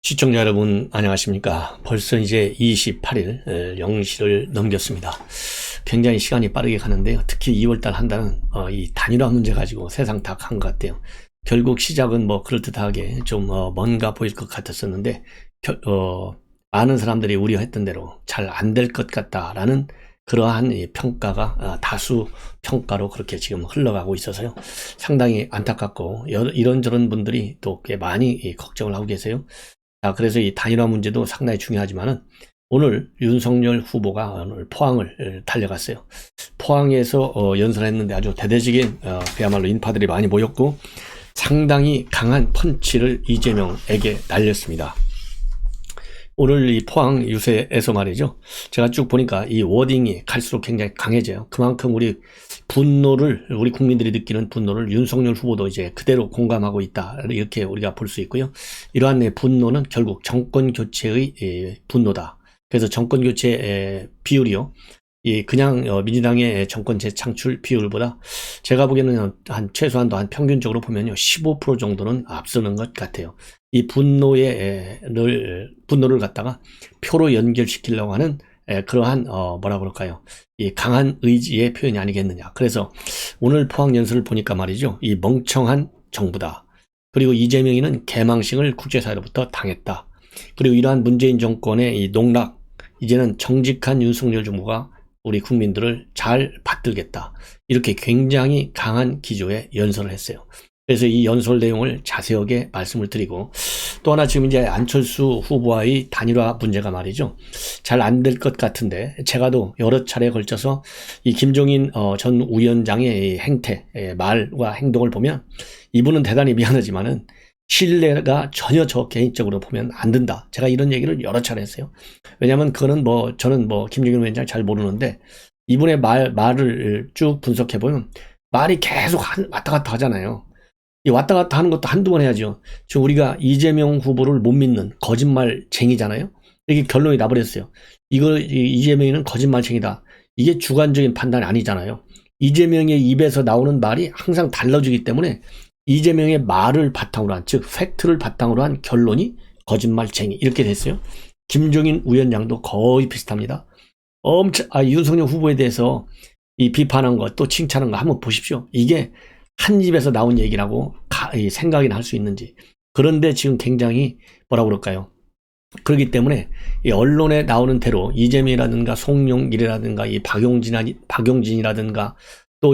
시청자 여러분 안녕하십니까. 벌써 이제 28일 0시를 넘겼습니다. 굉장히 시간이 빠르게 가는데요. 특히 2월달 한 달은 이 단일화 문제 가지고 세상 다 간 것 같아요. 결국 시작은 뭐 그럴듯하게 좀 뭔가 보일 것 같았었는데 많은 사람들이 우려했던 대로 잘 안 될 것 같다라는 그러한 평가가 다수 평가로 그렇게 지금 흘러가고 있어서요. 상당히 안타깝고 이런저런 분들이 또 꽤 많이 걱정을 하고 계세요. 자, 그래서 이 단일화 문제도 상당히 중요하지만은 오늘 윤석열 후보가 오늘 포항을 달려갔어요. 포항에서 연설했는데 아주 대대적인 그야말로 인파들이 많이 모였고 상당히 강한 펀치를 이재명에게 날렸습니다. 오늘 이 포항 유세에서 말이죠. 제가 쭉 보니까 이 워딩이 갈수록 굉장히 강해져요. 그만큼 우리 국민들이 느끼는 분노를 윤석열 후보도 이제 그대로 공감하고 있다. 이렇게 우리가 볼 수 있고요. 이러한 분노는 결국 정권 교체의 분노다. 그래서 정권 교체 비율이요. 그냥 민주당의 정권 재창출 비율보다 제가 보기에는 최소한도 평균적으로 보면요 15% 정도는 앞서는 것 같아요. 이 분노를 갖다가 표로 연결시키려고 하는 그러한 뭐라 그럴까요? 이 강한 의지의 표현이 아니겠느냐. 그래서 오늘 포항 연설을 보니까 말이죠. 이 멍청한 정부다. 그리고 이재명이는 개망신을 국제사회로부터 당했다. 그리고 이러한 문재인 정권의 이 농락, 이제는 정직한 윤석열 정부가 우리 국민들을 잘 받들겠다. 이렇게 굉장히 강한 기조의 연설을 했어요. 그래서 이 연설 내용을 자세하게 말씀을 드리고 또 하나 지금 이제 안철수 후보와의 단일화 문제가 말이죠. 잘 안 될 것 같은데 제가도 여러 차례에 걸쳐서 이 김종인 전 위원장의 행태, 말과 행동을 보면 이분은 대단히 미안하지만은 신뢰가 전혀 저 개인적으로 보면 안 된다. 제가 이런 얘기를 여러 차례 했어요. 왜냐하면 그거는 저는 김종인 위원장 잘 모르는데 이분의 말을 쭉 분석해 보면 말이 계속 왔다 갔다 하잖아요. 이 왔다 갔다 하는 것도 한두 번 해야죠. 지금 우리가 이재명 후보를 못 믿는 거짓말쟁이잖아요. 이게 결론이 나버렸어요. 이재명이는 거짓말쟁이다. 이게 주관적인 판단이 아니잖아요. 이재명의 입에서 나오는 말이 항상 달라지기 때문에 이재명의 말을 바탕으로 한, 즉 팩트를 바탕으로 한 결론이 거짓말쟁이 이렇게 됐어요. 김종인 위원장도 거의 비슷합니다. 윤석열 후보에 대해서 이 비판한 것 또 칭찬한 거 한번 보십시오. 이게 한 입에서 나온 얘기라고 생각이나 할 수 있는지. 그런데 지금 굉장히 뭐라 그럴까요? 그렇기 때문에 이 언론에 나오는 대로 이재명이라든가 송영길이라든가 이 박용진이라든가 또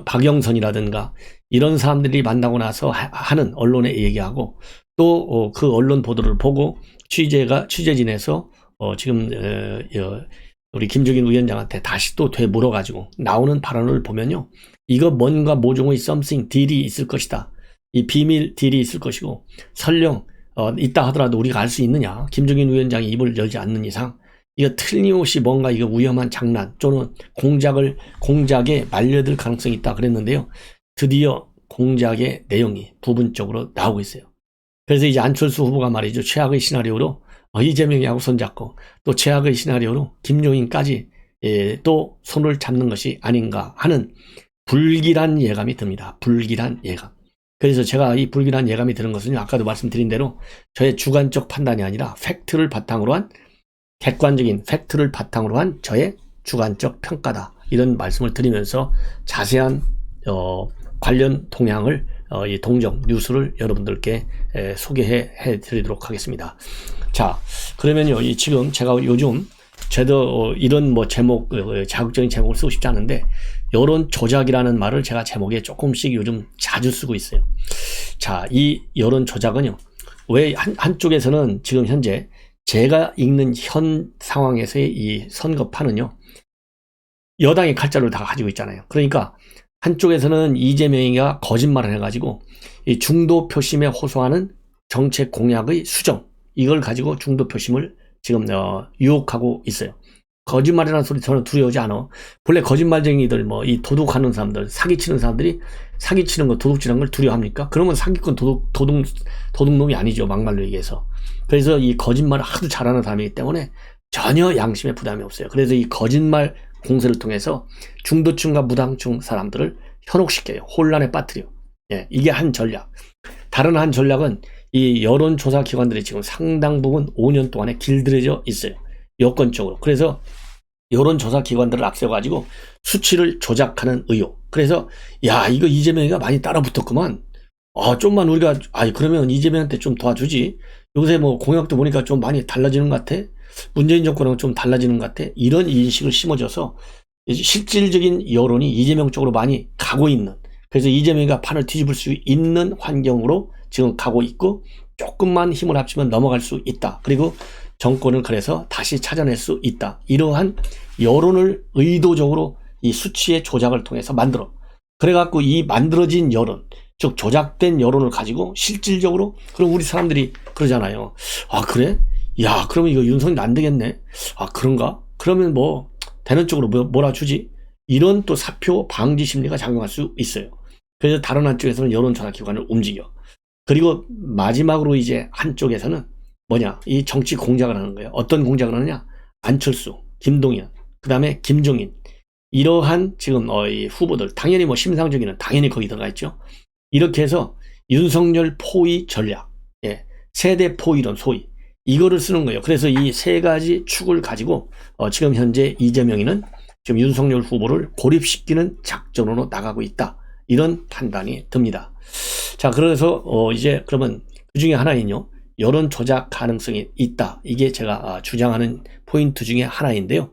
박영선이라든가 이런 사람들이 만나고 나서 하는 언론의 얘기하고 또 그 언론 보도를 보고 취재진에서 지금 우리 김종인 위원장한테 다시 또 되물어가지고 나오는 발언을 보면요. 이거 뭔가 모종의 something 딜이 있을 것이다. 이 비밀 딜이 있을 것이고 설령 있다 하더라도 우리가 알 수 있느냐. 김종인 위원장이 입을 열지 않는 이상 이거 틀림없이 뭔가 이거 위험한 장난 또는 공작에 말려들 가능성이 있다 그랬는데요. 드디어 공작의 내용이 부분적으로 나오고 있어요. 그래서 이제 안철수 후보가 말이죠. 최악의 시나리오로 이재명이하고 손잡고 또 최악의 시나리오로 김종인까지 또 손을 잡는 것이 아닌가 하는 불길한 예감이 듭니다. 불길한 예감. 그래서 제가 이 불길한 예감이 드는 것은 아까도 말씀드린 대로 저의 주관적 판단이 아니라 객관적인 팩트를 바탕으로 한 저의 주관적 평가다. 이런 말씀을 드리면서 자세한 관련 동향을 이 동정 뉴스를 여러분들께 소개해 드리도록 하겠습니다. 자, 그러면요, 지금 제가 요즘 저도 이런 제목, 자극적인 제목을 쓰고 싶지 않은데 여론 조작이라는 말을 제가 제목에 조금씩 요즘 자주 쓰고 있어요. 자, 이 여론 조작은요, 왜 한쪽에서는 지금 현재 제가 읽는 현 상황에서의 이 선거판은요, 여당이 칼자루를 다 가지고 있잖아요. 그러니까 한쪽에서는 이재명이가 거짓말을 해가지고 이 중도 표심에 호소하는 정책 공약의 수정, 이걸 가지고 중도 표심을 지금 유혹하고 있어요. 거짓말이라는 소리 저는 두려워하지 않아. 본래 거짓말쟁이들 이 도둑하는 사람들, 사기치는 사람들이 사기치는 거, 도둑질하는 걸 두려워합니까? 그러면 사기꾼 도둑놈이 아니죠. 막말로 얘기해서. 그래서 이 거짓말을 하도 잘하는 사람이기 때문에 전혀 양심에 부담이 없어요. 그래서 이 거짓말 공세를 통해서 중도층과 무당층 사람들을 현혹시켜요. 혼란에 빠뜨려. 이게 한 전략. 다른 한 전략은 이 여론조사 기관들이 지금 상당 부분 5년 동안에 길들여져 있어요. 여건적으로. 그래서 여론조사 기관들을 앞세워가지고 수치를 조작하는 의혹. 그래서 야 이거 이재명이가 많이 따라붙었구만. 좀만 우리가 그러면 이재명한테 좀 도와주지. 요새 뭐 공약도 보니까 좀 많이 달라지는 것 같아. 문재인 정권하고 좀 달라지는 것 같아. 이런 인식을 심어줘서 실질적인 여론이 이재명 쪽으로 많이 가고 있는, 그래서 이재명이가 판을 뒤집을 수 있는 환경으로 지금 가고 있고, 조금만 힘을 합치면 넘어갈 수 있다. 그리고 정권을 그래서 다시 찾아낼 수 있다. 이러한 여론을 의도적으로 이 수치의 조작을 통해서 만들어. 그래갖고 이 만들어진 여론, 즉 조작된 여론을 가지고 실질적으로, 그럼 우리 사람들이 그러잖아요. 그래? 야, 그러면 이거 윤석열 안 되겠네. 그런가? 그러면 뭐 되는 쪽으로 몰아주지. 이런 또 사표 방지 심리가 작용할 수 있어요. 그래서 다른 한쪽에서는 여론조사 기관을 움직여. 그리고 마지막으로 이제 한쪽에서는 이 정치 공작을 하는 거예요. 어떤 공작을 하느냐? 안철수, 김동연, 그 다음에 김종인. 이러한 지금 이 후보들, 당연히 뭐 심상정이는 당연히 거기 들어가 있죠. 이렇게 해서 윤석열 포위 전략, 세대 포위론 소위, 이거를 쓰는 거예요. 그래서 이 세 가지 축을 가지고 지금 현재 이재명이는 지금 윤석열 후보를 고립시키는 작전으로 나가고 있다. 이런 판단이 듭니다. 자, 그래서 이제 그러면 그 중에 하나는요, 여론 조작 가능성이 있다. 이게 제가 주장하는 포인트 중에 하나인데요.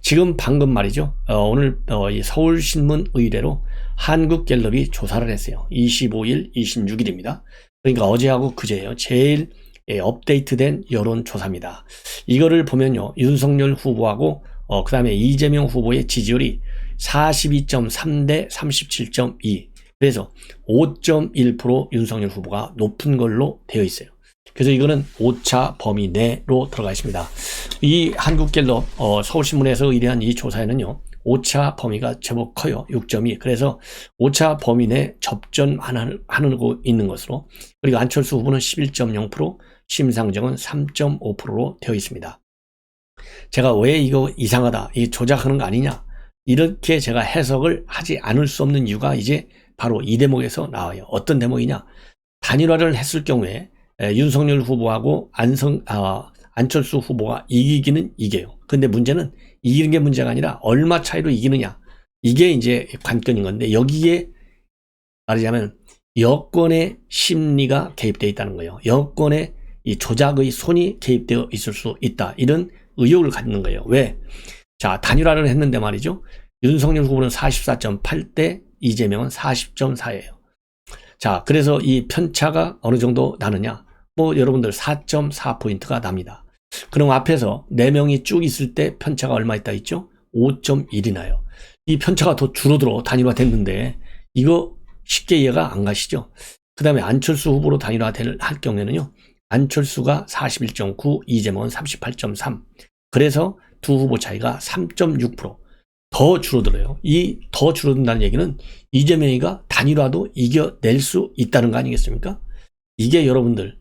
지금 방금 말이죠. 오늘 이 서울신문 의뢰로 한국갤럽이 조사를 했어요. 25일, 26일입니다. 그러니까 어제하고 그제예요. 제일 업데이트된 여론조사입니다. 이거를 보면요, 윤석열 후보하고 그 다음에 이재명 후보의 지지율이 42.3 대 37.2. 그래서 5.1% 윤석열 후보가 높은 걸로 되어 있어요. 그래서 이거는 오차 범위 내로 들어가 있습니다. 이 한국갤럽 서울신문에서 의뢰한 이 조사에는요, 오차 범위가 제법 커요. 6.2. 그래서 오차 범위 내 접전하고 있는 것으로, 그리고 안철수 후보는 11.0%, 심상정은 3.5%로 되어 있습니다. 제가 왜 이거 이상하다, 이 조작하는 거 아니냐, 이렇게 제가 해석을 하지 않을 수 없는 이유가 이제 바로 이 대목에서 나와요. 어떤 대목이냐? 단일화를 했을 경우에 윤석열 후보하고 안철수 후보가 이기기는 이겨요. 근데 문제는 이기는 게 문제가 아니라 얼마 차이로 이기느냐. 이게 이제 관건인 건데, 여기에 말하자면 여권의 심리가 개입되어 있다는 거예요. 여권의 이 조작의 손이 개입되어 있을 수 있다. 이런 의혹을 갖는 거예요. 왜? 자, 단일화를 했는데 말이죠. 윤석열 후보는 44.8대, 이재명은 40.4예요. 자, 그래서 이 편차가 어느 정도 나느냐? 여러분들 4.4포인트가 납니다. 그럼 앞에서 4명이 쭉 있을 때 편차가 얼마 있다 있죠? 5.1이 나요. 이 편차가 더 줄어들어 단일화 됐는데, 이거 쉽게 이해가 안 가시죠? 그 다음에 안철수 후보로 단일화 할 경우에는요, 안철수가 41.9, 이재명은 38.3. 그래서 두 후보 차이가 3.6%. 더 줄어들어요. 이 더 줄어든다는 얘기는 이재명이가 단일화도 이겨낼 수 있다는 거 아니겠습니까? 이게 여러분들,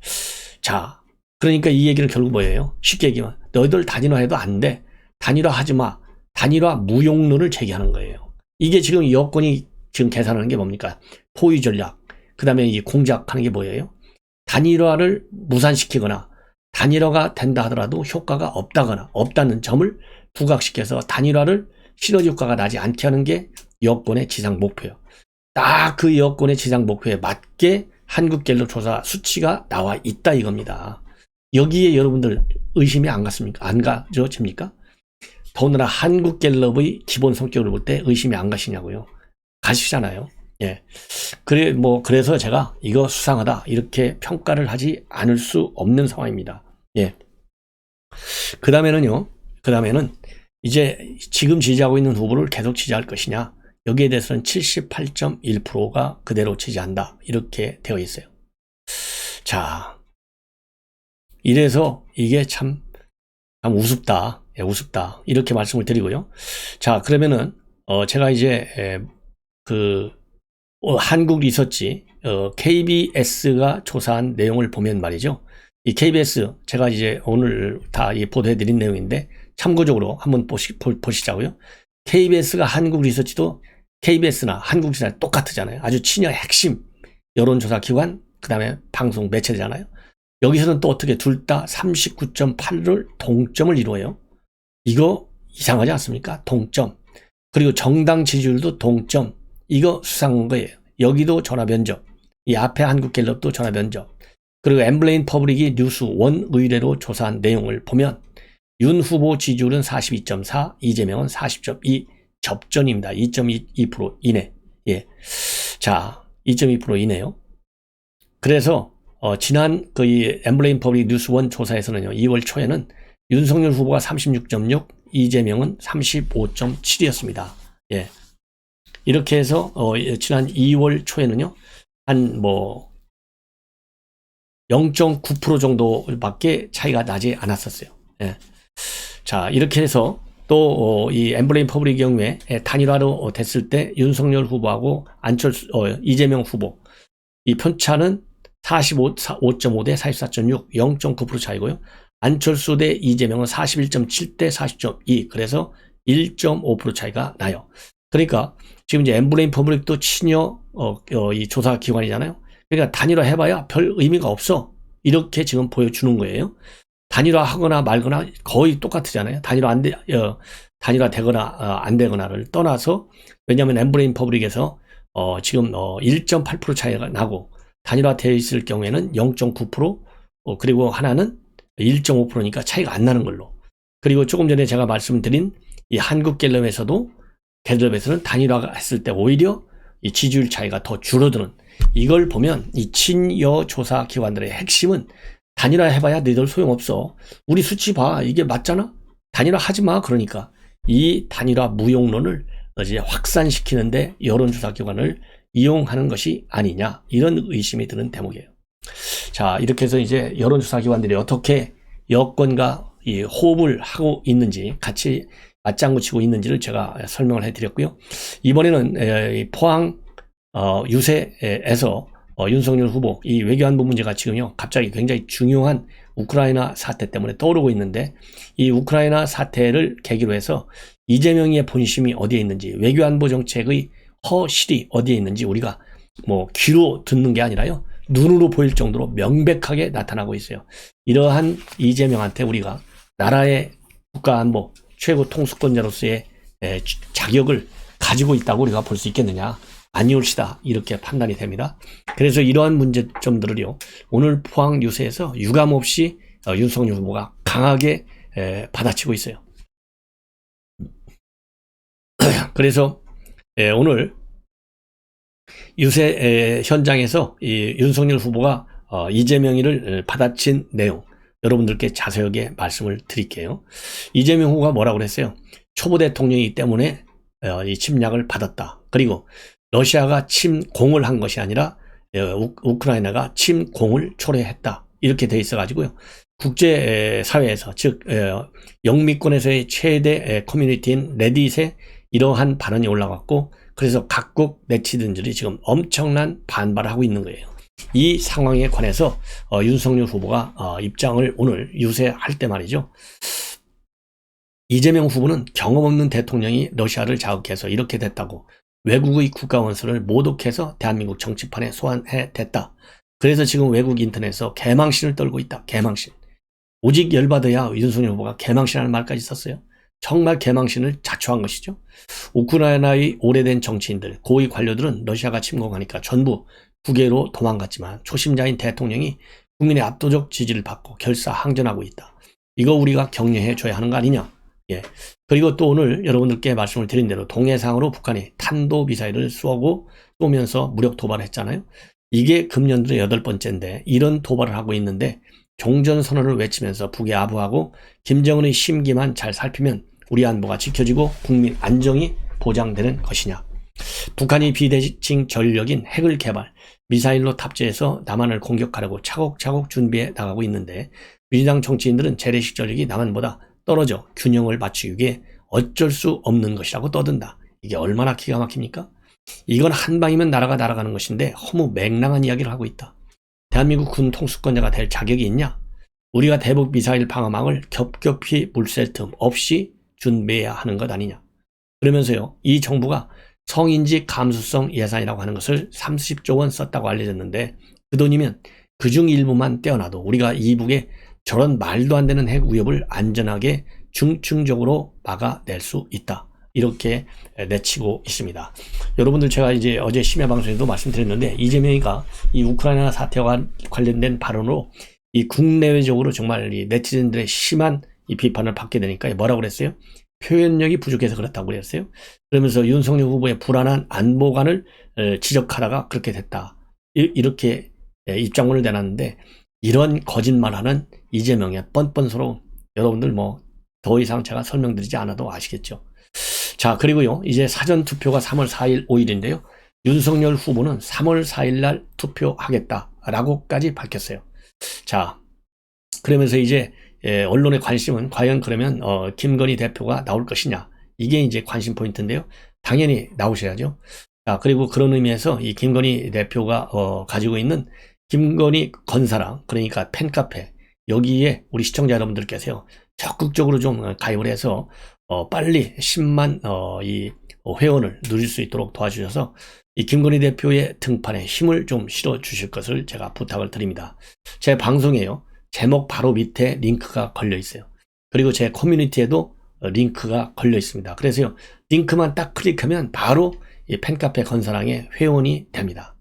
자, 그러니까 이 얘기는 결국 뭐예요? 쉽게 얘기하면 너희들 단일화해도 안 돼. 단일화 하지 마. 단일화 무용론을 제기하는 거예요. 이게 지금 여권이 지금 계산하는 게 뭡니까? 포위 전략. 그 다음에 이 공작하는 게 뭐예요? 단일화를 무산시키거나 단일화가 된다 하더라도 효과가 없다는 점을 부각시켜서 단일화를 시너지 효과가 나지 않게 하는 게 여권의 지상 목표예요. 딱 그 여권의 지상 목표에 맞게 한국갤럽 조사 수치가 나와 있다 이겁니다. 여기에 여러분들 의심이 안 갔습니까? 안 가져집니까? 더군다나 한국갤럽의 기본 성격을 볼 때 의심이 안 가시냐고요? 가시잖아요. 예. 그래서 제가 이거 수상하다 이렇게 평가를 하지 않을 수 없는 상황입니다. 예. 그 다음에는 이제 지금 지지하고 있는 후보를 계속 지지할 것이냐, 여기에 대해서는 78.1%가 그대로 지지한다 이렇게 되어 있어요. 자, 이래서 이게 참 우습다. 우습다 이렇게 말씀을 드리고요. 자, 그러면은 제가 이제 한국 리서치 KBS가 조사한 내용을 보면 말이죠. 이 KBS 제가 이제 오늘 다 보도해 드린 내용인데 참고적으로 한번 보시자고요. KBS가 한국 리서치도 KBS나 한국 리서치나 똑같잖아요. 아주 친여 핵심 여론조사 기관 그 다음에 방송 매체잖아요. 여기서는 또 어떻게 둘 다 39.8를 동점을 이루어요. 이거 이상하지 않습니까? 동점. 그리고 정당 지지율도 동점. 이거 수상한 거예요. 여기도 전화 면접. 이 앞에 한국갤럽도 전화 면접. 그리고 엠블레인 퍼블릭이 뉴스 원 의뢰로 조사한 내용을 보면 윤 후보 지지율은 42.4, 이재명은 40.2 접전입니다. 2.2% 이내. 예. 자, 2.2% 이내요. 그래서 지난 이 엠블레인 퍼블릭 뉴스 원 조사에서는요. 2월 초에는 윤석열 후보가 36.6, 이재명은 35.7이었습니다. 예. 이렇게 해서 지난 2월 초에는요. 한 0.9% 정도밖에 차이가 나지 않았었어요. 예. 자, 이렇게 해서 또 이 엠블레인 퍼블릭 경우에 단일화로 됐을 때 윤석열 후보하고 이재명 후보 이 편차는 45.5 대 44.6, 0.9% 차이고요. 안철수 대 이재명은 41.7 대 40.2, 그래서 1.5% 차이가 나요. 그러니까 지금 이제 엠블레인 퍼블릭도 친여 이 조사 기관이잖아요. 그러니까 단일화 해봐야 별 의미가 없어. 이렇게 지금 보여주는 거예요. 단일화 하거나 말거나 거의 똑같으잖아요. 단일화 되거나 안 되거나를 떠나서, 왜냐하면 엠블레인 퍼블릭에서 지금 1.8% 차이가 나고 단일화 되어 있을 경우에는 0.9%, 그리고 하나는 1.5%니까 차이가 안 나는 걸로. 그리고 조금 전에 제가 말씀드린 이 한국갤럽에서는 단일화가 했을 때 오히려 이 지지율 차이가 더 줄어드는, 이걸 보면 이 친여 조사 기관들의 핵심은 단일화 해봐야 너희들 소용없어. 우리 수치 봐. 이게 맞잖아? 단일화 하지 마. 그러니까 이 단일화 무용론을 이제 확산시키는데 여론조사 기관을 이용하는 것이 아니냐, 이런 의심이 드는 대목이에요. 자, 이렇게 해서 이제 여론조사 기관들이 어떻게 여권과 이 호흡을 하고 있는지, 같이 맞장구 치고 있는지를 제가 설명을 해드렸고요. 이번에는 포항 유세에서 윤석열 후보 이 외교안보 문제가 지금요 갑자기 굉장히 중요한 우크라이나 사태 때문에 떠오르고 있는데, 이 우크라이나 사태를 계기로 해서 이재명의 본심이 어디에 있는지, 외교안보 정책의 허실이 어디에 있는지 우리가 귀로 듣는 게 아니라요, 눈으로 보일 정도로 명백하게 나타나고 있어요. 이러한 이재명한테 우리가 나라의 국가안보 최고 통수권자로서의 자격을 가지고 있다고 우리가 볼 수 있겠느냐? 아니올시다, 이렇게 판단이 됩니다. 그래서 이러한 문제점들을요, 오늘 포항 유세에서 유감없이 윤석열 후보가 강하게 받아치고 있어요. 그래서 오늘 유세 현장에서 이 윤석열 후보가 이재명이를 받아친 내용, 여러분들께 자세하게 말씀을 드릴게요. 이재명 후보가 뭐라고 그랬어요? 초보 대통령이기 때문에 이 침략을 받았다. 그리고 러시아가 침공을 한 것이 아니라 우크라이나가 침공을 초래했다. 이렇게 돼 있어가지고요. 국제사회에서, 즉 영미권에서의 최대 커뮤니티인 레딧에 이러한 발언이 올라갔고, 그래서 각국 네티즌들이 지금 엄청난 반발을 하고 있는 거예요. 이 상황에 관해서 윤석열 후보가 입장을 오늘 유세할 때 말이죠. 이재명 후보는 경험 없는 대통령이 러시아를 자극해서 이렇게 됐다고, 외국의 국가원수를 모독해서 대한민국 정치판에 소환해댔다. 그래서 지금 외국 인터넷에서 개망신을 떨고 있다. 개망신. 오직 열받아야 윤석열 후보가 개망신하는 말까지 썼어요. 정말 개망신을 자초한 것이죠. 우크라이나의 오래된 정치인들, 고위 관료들은 러시아가 침공하니까 전부 국외로 도망갔지만 초심자인 대통령이 국민의 압도적 지지를 받고 결사항전하고 있다. 이거 우리가 격려해 줘야 하는 거 아니냐. 예. 그리고 또 오늘 여러분들께 말씀을 드린 대로 동해상으로 북한이 탄도미사일을 쏘면서 무력 도발을 했잖아요. 이게 금년도 8번째인데 이런 도발을 하고 있는데, 종전선언을 외치면서 북에 아부하고 김정은의 심기만 잘 살피면 우리 안보가 지켜지고 국민 안정이 보장되는 것이냐. 북한이 비대칭 전력인 핵을 개발, 미사일로 탑재해서 남한을 공격하려고 차곡차곡 준비해 나가고 있는데, 민주당 정치인들은 재래식 전력이 남한보다 떨어져 균형을 맞추기 위해 어쩔 수 없는 것이라고 떠든다. 이게 얼마나 기가 막힙니까? 이건 한 방이면 나라가 날아가는 것인데 허무 맹랑한 이야기를 하고 있다. 대한민국 군 통수권자가 될 자격이 있냐? 우리가 대북 미사일 방어망을 겹겹이 물샐 틈 없이 준비해야 하는 것 아니냐? 그러면서요, 이 정부가 성인지 감수성 예산이라고 하는 것을 30조 원 썼다고 알려졌는데, 그 돈이면 그중 일부만 떼어놔도 우리가 이북에 저런 말도 안 되는 핵 위협을 안전하게 중층적으로 막아낼 수 있다. 이렇게 내치고 있습니다. 여러분들 제가 이제 어제 심야 방송에도 말씀드렸는데 이재명이가 이 우크라이나 사태와 관련된 발언으로 이 국내외적으로 정말 이 네티즌들의 심한 이 비판을 받게 되니까 뭐라고 그랬어요? 표현력이 부족해서 그렇다고 그랬어요. 그러면서 윤석열 후보의 불안한 안보관을 지적하다가 그렇게 됐다. 이렇게 입장문을 내놨는데 이런 거짓말하는 이재명의 뻔뻔스러운 여러분들 뭐 더 이상 제가 설명드리지 않아도 아시겠죠. 자, 그리고요, 이제 사전투표가 3월 4일, 5일인데요. 윤석열 후보는 3월 4일 날 투표하겠다라고까지 밝혔어요. 자, 그러면서 이제 언론의 관심은 과연 그러면 김건희 대표가 나올 것이냐. 이게 이제 관심 포인트인데요. 당연히 나오셔야죠. 자, 그리고 그런 의미에서 이 김건희 대표가 가지고 있는 김건희 건사랑, 그러니까 팬카페, 여기에 우리 시청자 여러분들께서요, 적극적으로 좀 가입을 해서 빨리 10만 이 회원을 누릴 수 있도록 도와주셔서 이 김건희 대표의 등판에 힘을 좀 실어 주실 것을 제가 부탁을 드립니다. 제 방송에요, 제목 바로 밑에 링크가 걸려 있어요. 그리고 제 커뮤니티에도 링크가 걸려 있습니다. 그래서요, 링크만 딱 클릭하면 바로 이 팬카페 건사랑의 회원이 됩니다.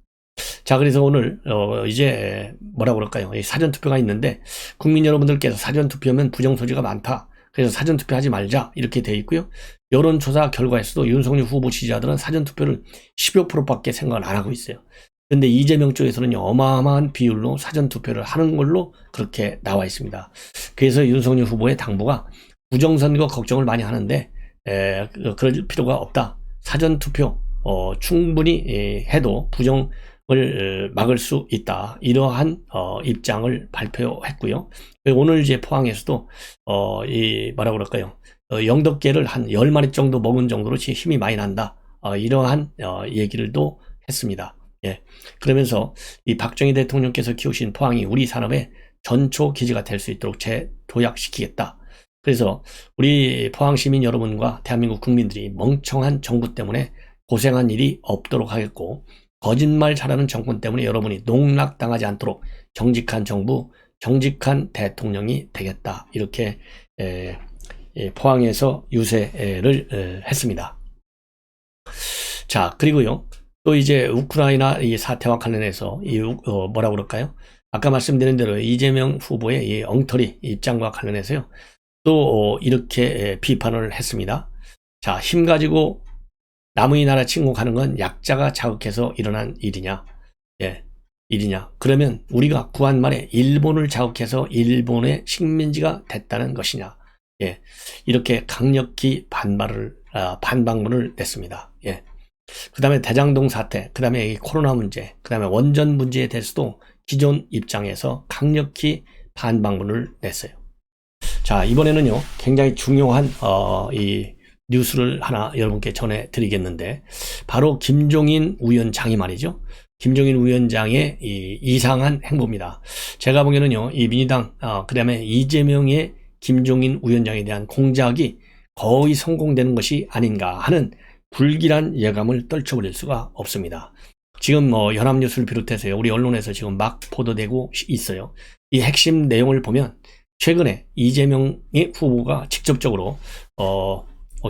자, 그래서 오늘 이제 뭐라 그럴까요? 사전투표가 있는데 국민 여러분들께서 사전투표면 부정소지가 많다. 그래서 사전투표하지 말자 이렇게 되어 있고요. 여론조사 결과에서도 윤석열 후보 지지자들은 사전투표를 10여 %밖에 생각을 안 하고 있어요. 그런데 이재명 쪽에서는 어마어마한 비율로 사전투표를 하는 걸로 그렇게 나와 있습니다. 그래서 윤석열 후보의 당부가 부정선거 걱정을 많이 하는데 그럴 필요가 없다. 사전투표 충분히 해도 부정을 막을 수 있다. 이러한 입장을 발표했고요. 오늘 이제 포항에서도 이 뭐라 그럴까요? 영덕계를 한 10마리 정도 먹은 정도로 힘이 많이 난다. 이러한 얘기를도 했습니다. 예. 그러면서 이 박정희 대통령께서 키우신 포항이 우리 산업의 전초 기지가 될 수 있도록 재도약시키겠다. 그래서 우리 포항 시민 여러분과 대한민국 국민들이 멍청한 정부 때문에 고생한 일이 없도록 하겠고, 거짓말 잘하는 정권 때문에 여러분이 농락당하지 않도록 정직한 정부, 정직한 대통령이 되겠다. 이렇게 포항에서 유세를 했습니다. 자, 그리고요, 또 이제 우크라이나 이 사태와 관련해서 뭐라 그럴까요? 아까 말씀드린 대로 이재명 후보의 이 엉터리 입장과 관련해서요, 또 이렇게 비판을 했습니다. 자, 힘 가지고 남의 나라 침공하는 건 약자가 자극해서 일어난 일이냐? 예, 일이냐? 그러면 우리가 구한 말에 일본을 자극해서 일본의 식민지가 됐다는 것이냐? 예, 이렇게 강력히 반박문을 냈습니다. 예. 그 다음에 대장동 사태, 그 다음에 이 코로나 문제, 그 다음에 원전 문제에 대해서도 기존 입장에서 강력히 반박문을 냈어요. 자, 이번에는요, 굉장히 중요한 이 뉴스를 하나 여러분께 전해드리겠는데, 바로 김종인 위원장이 말이죠. 김종인 위원장의 이 이상한 행보입니다. 제가 보기에는요, 이 민주당, 그 다음에 이재명의 김종인 위원장에 대한 공작이 거의 성공되는 것이 아닌가 하는 불길한 예감을 떨쳐버릴 수가 없습니다. 지금 연합뉴스를 비롯해서 우리 언론에서 지금 막 보도되고 있어요. 이 핵심 내용을 보면 최근에 이재명의 후보가 직접적으로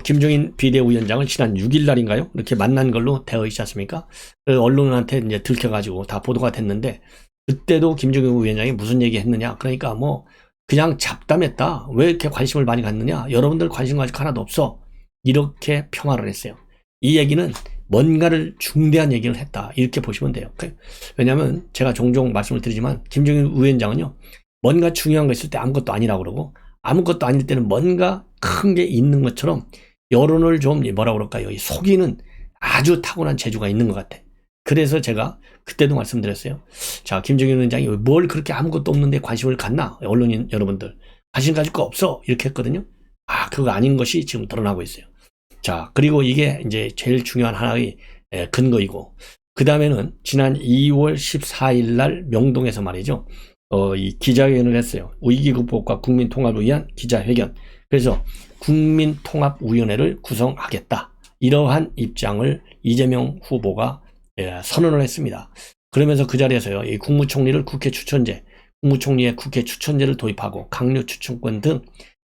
김종인 비대위원장을 지난 6일 날인가요? 이렇게 만난 걸로 되어 있지 않습니까? 언론한테 이제 들켜가지고 다 보도가 됐는데, 그때도 김종인 위원장이 무슨 얘기 했느냐? 그러니까 뭐 그냥 잡담했다. 왜 이렇게 관심을 많이 갖느냐? 여러분들 관심 가지고 하나도 없어. 이렇게 평화를 했어요. 이 얘기는 뭔가를 중대한 얘기를 했다. 이렇게 보시면 돼요. 왜냐하면 제가 종종 말씀을 드리지만 김종인 위원장은요, 뭔가 중요한 거 있을 때 아무것도 아니라고 그러고, 아무것도 아닐 때는 뭔가 큰 게 있는 것처럼 여론을 좀 뭐라 그럴까요? 속이는 아주 타고난 재주가 있는 것 같아. 그래서 제가 그때도 말씀드렸어요. 자, 김종인 위원장이 뭘 그렇게 아무것도 없는데 관심을 갖나? 언론인 여러분들 관심 가질 거 없어. 이렇게 했거든요. 그거 아닌 것이 지금 드러나고 있어요. 자, 그리고 이게 이제 제일 중요한 하나의 근거이고, 그 다음에는 지난 2월 14일 날 명동에서 말이죠. 이 기자회견을 했어요. 위기 극복과 국민 통합을 위한 기자회견. 그래서 국민통합위원회를 구성하겠다. 이러한 입장을 이재명 후보가 선언을 했습니다. 그러면서 그 자리에서요, 이 국무총리를 국회 추천제, 국무총리의 국회 추천제를 도입하고 강요 추천권 등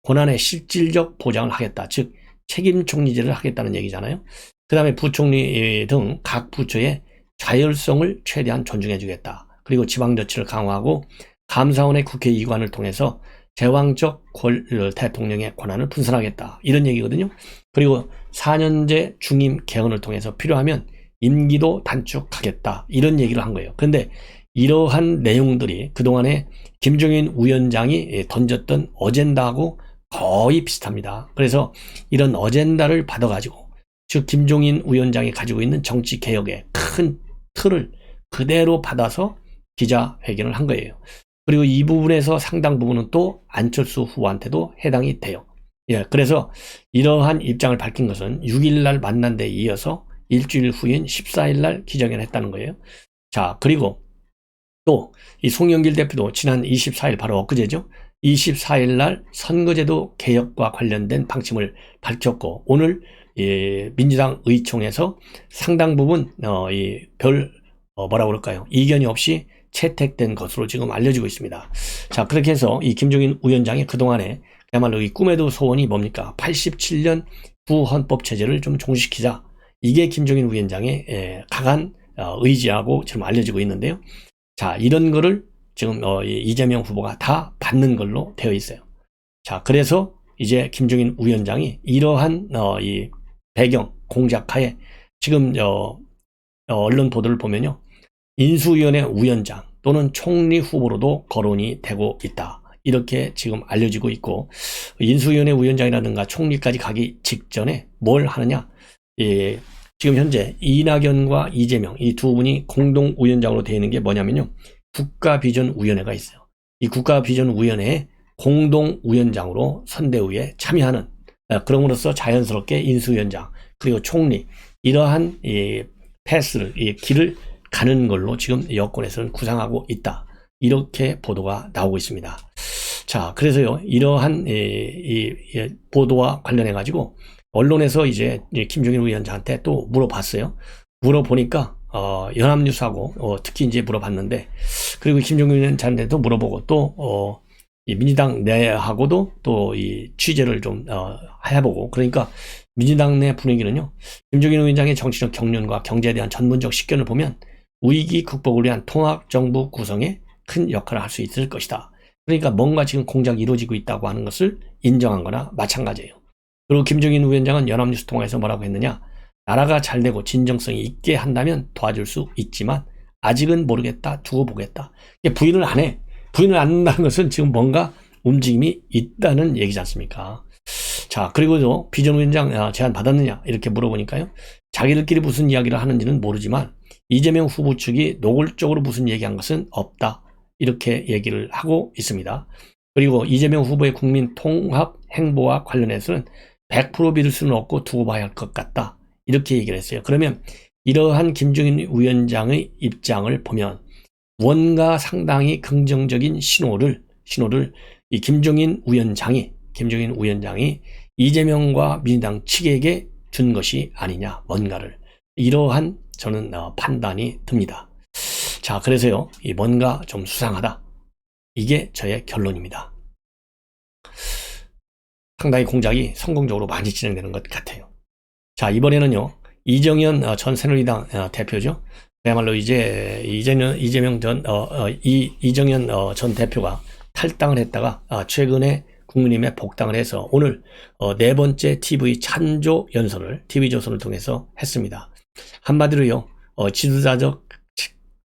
권한의 실질적 보장을 하겠다. 즉 책임 총리제를 하겠다는 얘기잖아요. 그 다음에 부총리 등 각 부처의 자율성을 최대한 존중해 주겠다. 그리고 지방자치를 강화하고 감사원의 국회의관을 통해서 제왕적 대통령의 권한을 분산하겠다. 이런 얘기거든요. 그리고 4년제 중임 개헌을 통해서 필요하면 임기도 단축하겠다. 이런 얘기를 한 거예요. 그런데 이러한 내용들이 그동안에 김종인 위원장이 던졌던 어젠다하고 거의 비슷합니다. 그래서 이런 어젠다를 받아가지고 즉 김종인 위원장이 가지고 있는 정치개혁의 큰 틀을 그대로 받아서 기자회견을 한 거예요. 그리고 이 부분에서 상당 부분은 또 안철수 후보한테도 해당이 돼요. 예, 그래서 이러한 입장을 밝힌 것은 6일날 만난 데 이어서 일주일 후인 14일날 기자회견을 했다는 거예요. 자, 그리고 또 이 송영길 대표도 지난 24일 바로 엊그제죠. 24일날 선거제도 개혁과 관련된 방침을 밝혔고 오늘 민주당 의총에서 상당 부분 뭐라고 그럴까요? 이견이 없이 채택된 것으로 지금 알려지고 있습니다. 자, 그렇게 해서 이 김종인 위원장이 그동안에 그야말로 이 꿈에도 소원이 뭡니까? 87년 구헌법체제를 좀 종식시키자. 이게 김종인 위원장의 강한 의지하고 지금 알려지고 있는데요. 자, 이런 거를 지금 이재명 후보가 다 받는 걸로 되어 있어요. 자, 그래서 이제 김종인 위원장이 이러한 이 배경 공작하에 지금 언론 보도를 보면요. 인수위원회 위원장 또는 총리 후보로도 거론이 되고 있다. 이렇게 지금 알려지고 있고 인수위원회 위원장이라든가 총리까지 가기 직전에 뭘 하느냐. 지금 현재 이낙연과 이재명 이 두 분이 공동 위원장으로 되어 있는 게 뭐냐면요. 국가비전위원회가 있어요. 이 국가비전위원회에 공동 위원장으로 선대위에 참여하는 그럼으로써 자연스럽게 인수위원장 그리고 총리 이러한 패스를 길을 가는 걸로 지금 여권에서는 구상하고 있다. 이렇게 보도가 나오고 있습니다. 자, 그래서요 이러한 보도와 관련해 가지고 언론에서 이제 김종인 위원장한테 또 물어봤어요. 물어보니까 연합뉴스하고 특히 이제 물어봤는데 그리고 김종인 위원장한테도 물어보고 또 이 민주당 내하고도 또 이 취재를 좀 해보고 그러니까 민주당 내 분위기는요. 김종인 위원장의 정치적 경륜과 경제에 대한 전문적 식견을 보면 위기 극복을 위한 통합정부 구성에 큰 역할을 할 수 있을 것이다. 그러니까 뭔가 지금 공작이 이루어지고 있다고 하는 것을 인정한 거나 마찬가지예요. 그리고 김종인 위원장은 연합뉴스 통해서 뭐라고 했느냐. 나라가 잘되고 진정성이 있게 한다면 도와줄 수 있지만 아직은 모르겠다. 두고 보겠다. 부인을 안 해. 부인을 안 한다는 것은 지금 뭔가 움직임이 있다는 얘기지 않습니까? 자, 그리고도 비전위원장 제안 받았느냐 이렇게 물어보니까요. 자기들끼리 무슨 이야기를 하는지는 모르지만 이재명 후보 측이 노골적으로 무슨 얘기한 것은 없다. 이렇게 얘기를 하고 있습니다. 그리고 이재명 후보의 국민 통합 행보와 관련해서는 100% 믿을 수는 없고 두고 봐야 할 것 같다. 이렇게 얘기를 했어요. 그러면 이러한 김종인 위원장의 입장을 보면 뭔가 상당히 긍정적인 신호를 이 김종인 위원장이 이재명과 민주당 측에게 준 것이 아니냐 뭔가를 이러한 저는 판단이 듭니다. 자, 그래서요 이 뭔가 좀 수상하다. 이게 저의 결론입니다. 상당히 공작이 성공적으로 많이 진행되는 것 같아요. 자, 이번에는요 이정현 전 새누리당 대표죠. 그야말로 이제 이재명 이정현 전 대표가 탈당을 했다가 최근에 국민의힘에 복당을 해서 오늘 네 번째 TV 찬조 연설을 TV조선을 통해서 했습니다. 한마디로요 지도자적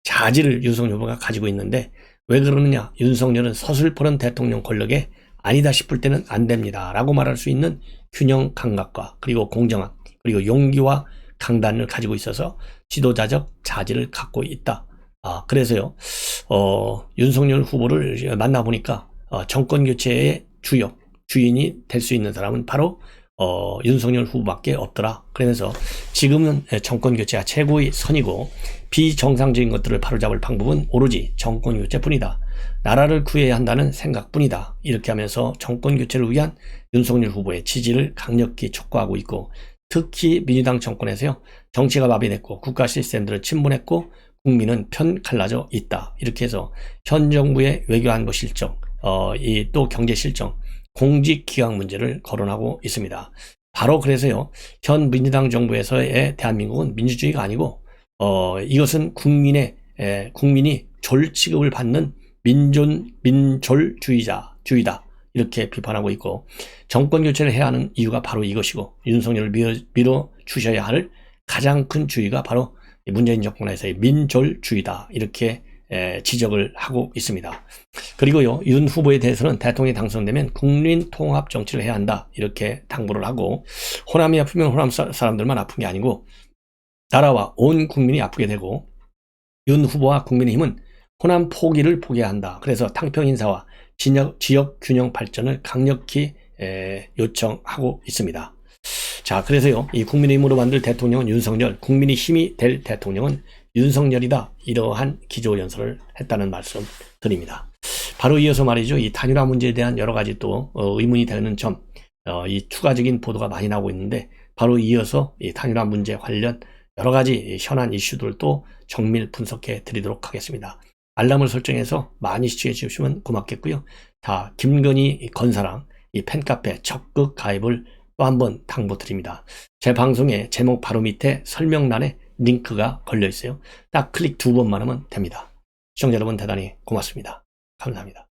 자질을 윤석열 후보가 가지고 있는데 왜 그러느냐. 윤석열은 서슬퍼런 대통령 권력에 아니다 싶을 때는 안 됩니다 라고 말할 수 있는 균형 감각과 그리고 공정함 그리고 용기와 강단을 가지고 있어서 지도자적 자질을 갖고 있다. 그래서요 윤석열 후보를 만나보니까 정권교체의 주인이 될 수 있는 사람은 바로 윤석열 후보밖에 없더라. 그러면서 지금은 정권교체가 최고의 선이고 비정상적인 것들을 바로잡을 방법은 오로지 정권교체뿐이다. 나라를 구해야 한다는 생각뿐이다. 이렇게 하면서 정권교체를 위한 윤석열 후보의 지지를 강력히 촉구하고 있고 특히 민주당 정권에서요 정치가 마비됐고 국가 시스템들을 침범했고 국민은 편 갈라져 있다. 이렇게 해서 현 정부의 외교안보 실정, 또 경제 실정, 공직 기강 문제를 거론하고 있습니다. 바로 그래서요, 현 민주당 정부에서의 대한민국은 민주주의가 아니고, 이것은 국민이 졸 취급을 받는 민졸주의다. 이렇게 비판하고 있고, 정권 교체를 해야 하는 이유가 바로 이것이고, 윤석열을 밀어주셔야 할 가장 큰 주의가 바로 문재인 정권에서의 민졸주의다. 이렇게 지적을 하고 있습니다. 그리고요, 윤 후보에 대해서는 대통령이 당선되면 국민 통합 정치를 해야 한다. 이렇게 당부를 하고, 호남이 아프면 호남 사람들만 아픈 게 아니고 나라와 온 국민이 아프게 되고, 윤 후보와 국민의힘은 호남 포기를 포기해야 한다. 그래서 탕평 인사와 지역 균형 발전을 강력히 요청하고 있습니다. 자, 그래서요, 이 국민의힘으로 만들 대통령은 윤석열, 국민이 힘이 될 대통령은 윤석열이다. 이러한 기조연설을 했다는 말씀 드립니다. 바로 이어서 말이죠, 이 단일화 문제에 대한 여러 가지 또 의문이 되는 점, 이 추가적인 보도가 많이 나오고 있는데, 바로 이어서 이 단일화 문제 관련 여러 가지 현안 이슈들도 정밀 분석해 드리도록 하겠습니다. 알람을 설정해서 많이 시청해 주시면 고맙겠고요. 다 김건희 건사랑 이 팬카페 적극 가입을 또 한번 당부드립니다. 제 방송의 제목 바로 밑에 설명란에 링크가 걸려 있어요. 딱 클릭 2번만 하면 됩니다. 시청자 여러분 대단히 고맙습니다. 감사합니다.